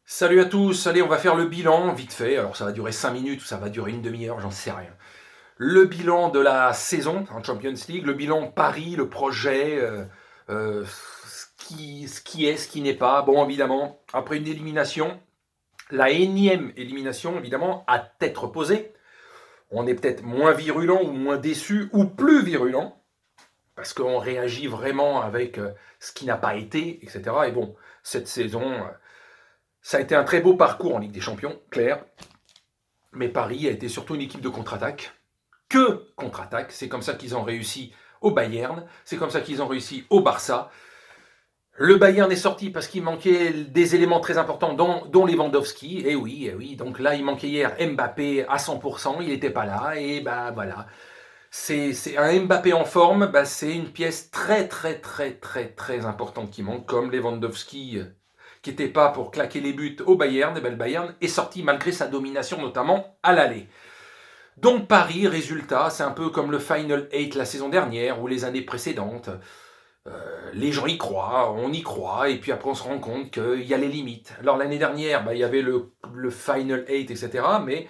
Salut à tous, allez on va faire le bilan vite fait, alors ça va durer 5 minutes ou ça va durer une demi-heure, j'en sais rien. Le bilan de la saison en Champions League, le bilan Paris, le projet, ce qui n'est pas. Bon évidemment, après une élimination, la énième élimination évidemment à tête reposée, on est peut-être moins virulent ou moins déçu ou plus virulent, parce qu'on réagit vraiment avec ce qui n'a pas été, etc. Et bon, cette saison, ça a été un très beau parcours en Ligue des Champions, clair. Mais Paris a été surtout une équipe de contre-attaque. Que contre-attaque. C'est comme ça qu'ils ont réussi au Bayern. C'est comme ça qu'ils ont réussi au Barça. Le Bayern est sorti parce qu'il manquait des éléments très importants, dont Lewandowski. Et oui, et oui. Donc là, il manquait hier Mbappé à 100%. Il n'était pas là. Et bah voilà. C'est un Mbappé en forme. Bah, c'est une pièce très, très, très, très, très importante qui manque. Comme Lewandowski qui n'était pas pour claquer les buts au Bayern. Et ben, le Bayern est sorti malgré sa domination, notamment à l'aller. Donc Paris, résultat, c'est un peu comme le Final 8 la saison dernière ou les années précédentes. Les gens y croient, on y croit, et puis après on se rend compte qu'il y a les limites. Alors l'année dernière, il y avait le Final 8, etc. Mais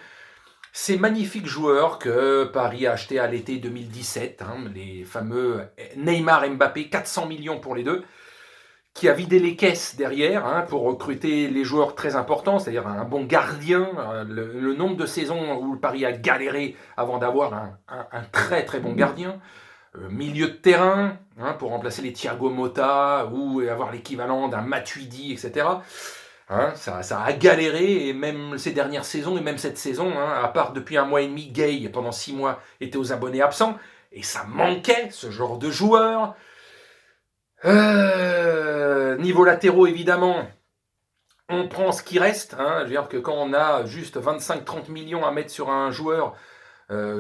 ces magnifiques joueurs que Paris a achetés à l'été 2017, les fameux Neymar et Mbappé, 400 millions pour les deux, qui a vidé les caisses derrière pour recruter les joueurs très importants, c'est-à-dire un bon gardien. Le nombre de saisons où le Paris a galéré avant d'avoir un très très bon gardien. Milieu de terrain, pour remplacer les Thiago Motta ou avoir l'équivalent d'un Matuidi, etc. Ça a galéré, et même ces dernières saisons, et même cette saison, à part depuis un mois et demi, Gay, pendant 6 mois, était aux abonnés absents, et ça manquait, ce genre de joueurs. Niveau latéraux, évidemment, on prend ce qui reste. Je veux dire que quand on a juste 25-30 millions à mettre sur un joueur,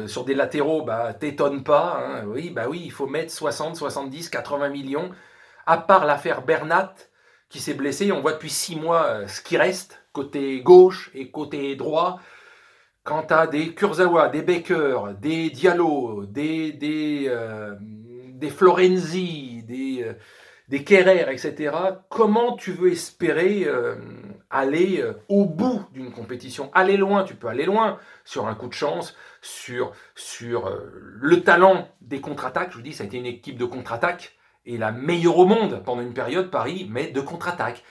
sur des latéraux, t'étonne pas. Oui, il faut mettre 60, 70, 80 millions. À part l'affaire Bernat, qui s'est blessé, on voit depuis 6 mois ce qui reste, côté gauche et côté droit. Quant à des Kurzawa, des Becker, des Diallo, des Florenzi, des Kerrer, etc., comment tu veux espérer aller au bout d'une compétition? Aller loin, tu peux aller loin sur un coup de chance, sur le talent des contre-attaques. Je vous dis, ça a été une équipe de contre-attaque et la meilleure au monde pendant une période, Paris, mais de contre-attaque.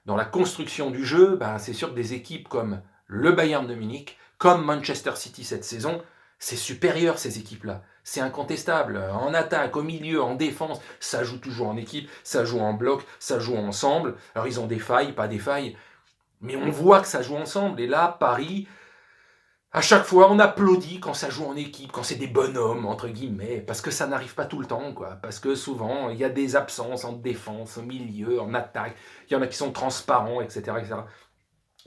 Dans la construction du jeu, c'est sûr que des équipes comme le Bayern de Munich, comme Manchester City cette saison, c'est supérieur ces équipes-là. C'est incontestable. En attaque, au milieu, en défense, ça joue toujours en équipe, ça joue en bloc, ça joue ensemble. Alors ils ont des failles, pas des failles, mais on voit que ça joue ensemble. Et là, Paris, à chaque fois, on applaudit quand ça joue en équipe, quand c'est des bonhommes, entre guillemets, parce que ça n'arrive pas tout le temps, quoi. Parce que souvent, il y a des absences en défense, au milieu, en attaque. Il y en a qui sont transparents, etc., etc.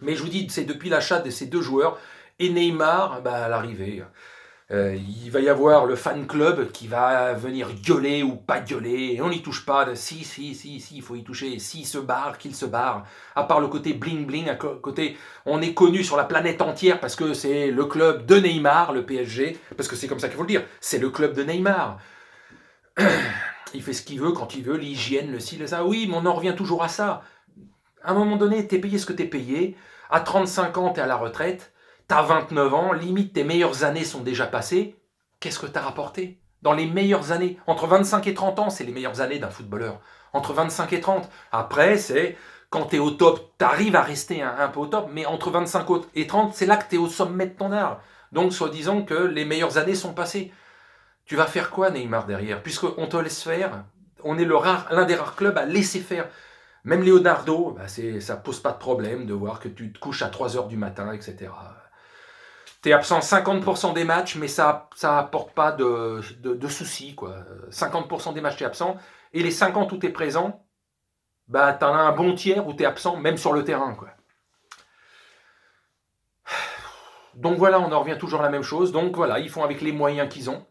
Mais je vous dis, c'est depuis l'achat de ces deux joueurs et Neymar, à l'arrivée. Il va y avoir le fan club qui va venir gueuler ou pas gueuler, et on n'y touche pas. Si, il faut y toucher. S'il se barre, qu'il se barre. À part le côté bling-bling, à côté, on est connu sur la planète entière parce que c'est le club de Neymar, le PSG, parce que c'est comme ça qu'il faut le dire, c'est le club de Neymar. Il fait ce qu'il veut, quand il veut, l'hygiène, le ci, le ça. Oui, mais on en revient toujours à ça. À un moment donné, t'es payé ce que t'es payé. À 35 ans, t'es à la retraite. T'as 29 ans, limite tes meilleures années sont déjà passées. Qu'est-ce que t'as rapporté? Dans les meilleures années, entre 25 et 30 ans, c'est les meilleures années d'un footballeur. Entre 25 et 30. Après, c'est quand t'es au top, t'arrives à rester un peu au top, mais entre 25 et 30, c'est là que t'es au sommet de ton art. Donc, soi-disant que les meilleures années sont passées. Tu vas faire quoi, Neymar, derrière? Puisqu'on te laisse faire, on est l'un des rares clubs à laisser faire. Même Leonardo, ça pose pas de problème de voir que tu te couches à 3 heures du matin, etc. Tu es absent 50% des matchs, mais ça apporte pas de soucis, quoi. 50% des matchs, tu es absent. Et les 50 où tu es présent, tu en as un bon tiers où tu es absent, même sur le terrain, quoi. Donc voilà, on en revient toujours à la même chose. Donc voilà, ils font avec les moyens qu'ils ont,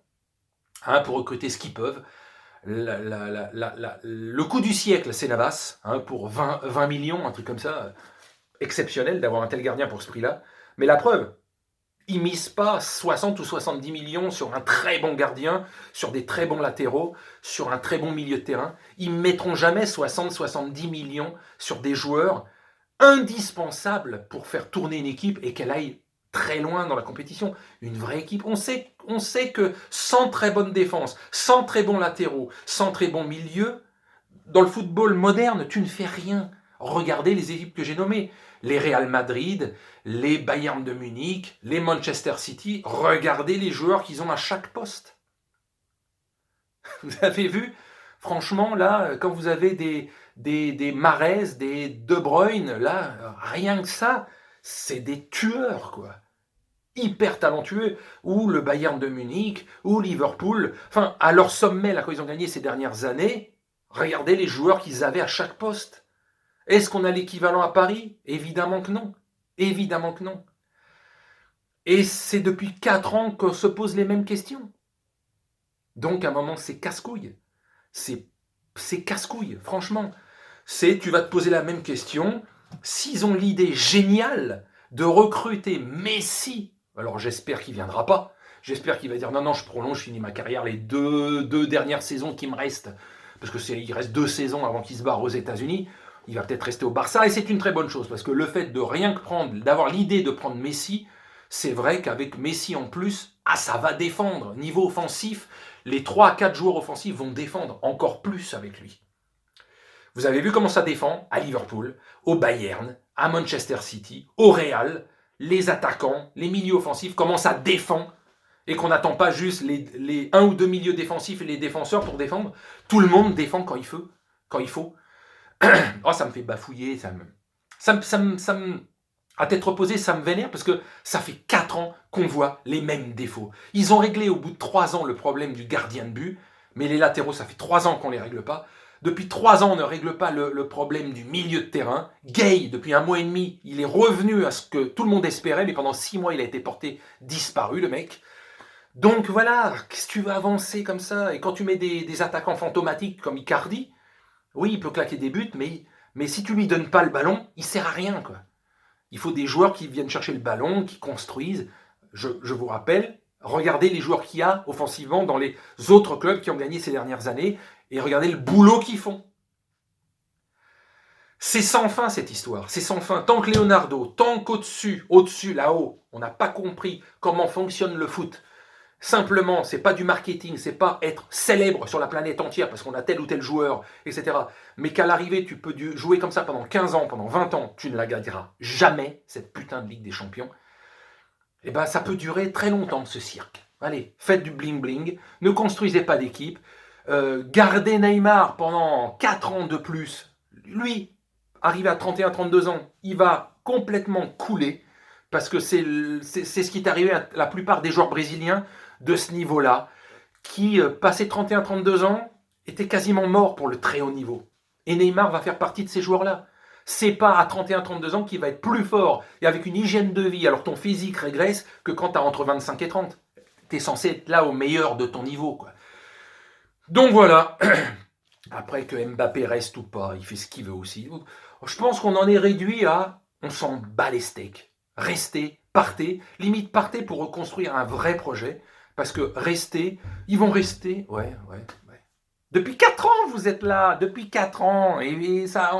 pour recruter ce qu'ils peuvent. Le coup du siècle, c'est Navas, pour 20 millions, un truc comme ça. Exceptionnel d'avoir un tel gardien pour ce prix-là. Mais la preuve, ils misent pas 60 ou 70 millions sur un très bon gardien, sur des très bons latéraux, sur un très bon milieu de terrain. Ils ne mettront jamais 60-70 millions sur des joueurs indispensable pour faire tourner une équipe et qu'elle aille très loin dans la compétition. Une vraie équipe, on sait que sans très bonne défense, sans très bons latéraux, sans très bon milieu, dans le football moderne, tu ne fais rien. Regardez les équipes que j'ai nommées. Les Real Madrid, les Bayern de Munich, les Manchester City. Regardez les joueurs qu'ils ont à chaque poste. Vous avez vu? Franchement, là, quand vous avez des Mahrez, des De Bruyne, là, rien que ça, c'est des tueurs, quoi. Hyper talentueux, ou le Bayern de Munich, ou Liverpool, enfin, à leur sommet, là, quand ils ont gagné ces dernières années, regardez les joueurs qu'ils avaient à chaque poste. Est-ce qu'on a l'équivalent à Paris? Évidemment que non. Évidemment que non. Et c'est depuis 4 ans qu'on se pose les mêmes questions. Donc, à un moment, c'est casse-couille. C'est casse-couille, franchement. Tu vas te poser la même question. S'ils ont l'idée géniale de recruter Messi, alors j'espère qu'il ne viendra pas. J'espère qu'il va dire non, je prolonge, je finis ma carrière les deux dernières saisons qui me restent. Parce il reste 2 saisons avant qu'il se barre aux États-Unis. Il va peut-être rester au Barça et c'est une très bonne chose parce que le fait de rien que prendre, d'avoir l'idée de prendre Messi, c'est vrai qu'avec Messi en plus, ça va défendre. Niveau offensif, les 3 à 4 joueurs offensifs vont défendre encore plus avec lui. Vous avez vu comment ça défend à Liverpool, au Bayern, à Manchester City, au Real, les attaquants, les milieux offensifs, comment ça défend et qu'on n'attend pas juste les 1 ou 2 milieux défensifs et les défenseurs pour défendre. Tout le monde défend quand il faut. Oh, ça me fait bafouiller, à tête reposée, ça me vénère parce que ça fait 4 ans qu'on voit les mêmes défauts. Ils ont réglé au bout de 3 ans le problème du gardien de but, mais les latéraux, ça fait 3 ans qu'on ne les règle pas. Depuis 3 ans, on ne règle pas le problème du milieu de terrain. Gay, depuis 1 mois et demi, il est revenu à ce que tout le monde espérait, mais pendant 6 mois, il a été porté disparu, le mec. Donc voilà, qu'est-ce que tu veux avancer comme ça? Et quand tu mets des attaquants fantomatiques comme Icardi, oui, il peut claquer des buts, mais si tu lui donnes pas le ballon, il sert à rien, quoi. Il faut des joueurs qui viennent chercher le ballon, qui construisent. Je vous rappelle, regardez les joueurs qu'il y a offensivement dans les autres clubs qui ont gagné ces dernières années et regardez le boulot qu'ils font. C'est sans fin cette histoire, c'est sans fin. Tant que Leonardo, tant qu'au-dessus, là-haut, on n'a pas compris comment fonctionne le foot. Simplement, c'est pas du marketing, c'est pas être célèbre sur la planète entière parce qu'on a tel ou tel joueur, etc. Mais qu'à l'arrivée, tu peux jouer comme ça pendant 15 ans, pendant 20 ans, tu ne la gagneras jamais, cette putain de Ligue des Champions. Et ben, ça peut durer très longtemps, ce cirque. Allez, faites du bling-bling, ne construisez pas d'équipe, gardez Neymar pendant 4 ans de plus. Lui, arrivé à 31-32 ans, il va complètement couler parce que c'est ce qui est arrivé à la plupart des joueurs brésiliens de ce niveau-là, qui, passé 31-32 ans, étaient quasiment morts pour le très haut niveau. Et Neymar va faire partie de ces joueurs-là. C'est pas à 31-32 ans qu'il va être plus fort et avec une hygiène de vie, alors ton physique régresse, que quand tu as entre 25 et 30. Tu es censé être là au meilleur de ton niveau, quoi. Donc voilà. Après que Mbappé reste ou pas, il fait ce qu'il veut aussi. Je pense qu'on en est réduit à on s'en bat les steaks. Restez, partez, limite partez pour reconstruire un vrai projet. Parce que rester, ils vont rester. Ouais. Depuis 4 ans, vous êtes là. Depuis 4 ans. Et ça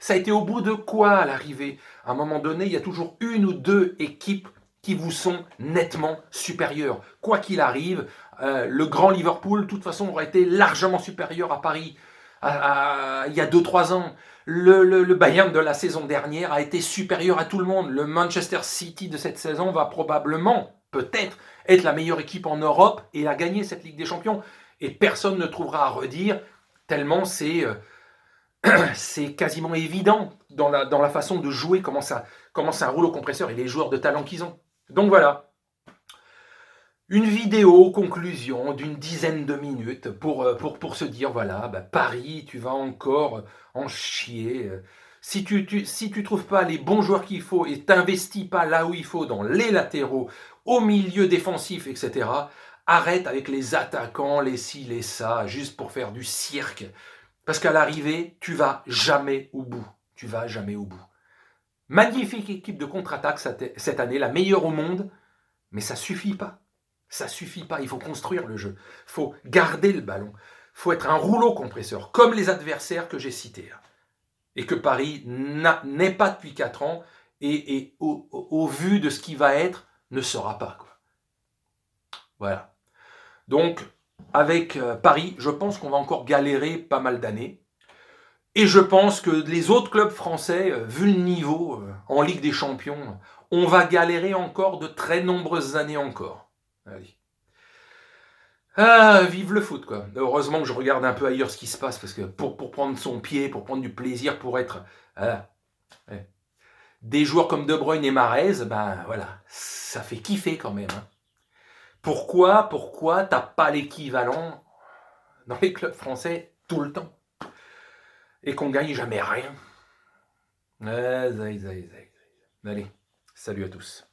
a été au bout de quoi à l'arrivée? À un moment donné, il y a toujours 1 ou 2 équipes qui vous sont nettement supérieures. Quoi qu'il arrive, le grand Liverpool, de toute façon, aurait été largement supérieur à Paris il y a 2-3 ans. Le Bayern de la saison dernière a été supérieur à tout le monde. Le Manchester City de cette saison va probablement, peut-être, être la meilleure équipe en Europe et a gagné cette Ligue des Champions. Et personne ne trouvera à redire, tellement c'est quasiment évident dans la façon de jouer, comment c'est un rouleau compresseur et les joueurs de talent qu'ils ont. Donc voilà, une vidéo conclusion d'une dizaine de minutes pour se dire, voilà, Paris, tu vas encore en chier. Si tu trouves pas les bons joueurs qu'il faut et t'investis pas là où il faut, dans les latéraux, au milieu défensif, etc., arrête avec les attaquants, les ci, les ça, juste pour faire du cirque. Parce qu'à l'arrivée, tu vas jamais au bout. Tu vas jamais au bout. Magnifique équipe de contre-attaque cette année, la meilleure au monde, mais ça suffit pas. Ça suffit pas, il faut construire le jeu. Il faut garder le ballon. Il faut être un rouleau compresseur, comme les adversaires que j'ai cités. et que Paris n'est pas depuis 4 ans, et au vu de ce qui va être, ne sera pas, quoi. Voilà. Donc, avec Paris, je pense qu'on va encore galérer pas mal d'années. Et je pense que les autres clubs français, vu le niveau en Ligue des Champions, on va galérer encore de très nombreuses années encore. Allez. Ah, vive le foot, quoi. Heureusement que je regarde un peu ailleurs ce qui se passe, parce que pour prendre son pied, pour prendre du plaisir, pour être... ouais. Des joueurs comme De Bruyne et Mahrez, ben voilà, ça fait kiffer quand même. Hein. Pourquoi t'as pas l'équivalent dans les clubs français tout le temps et qu'on gagne jamais rien? Allez, salut à tous.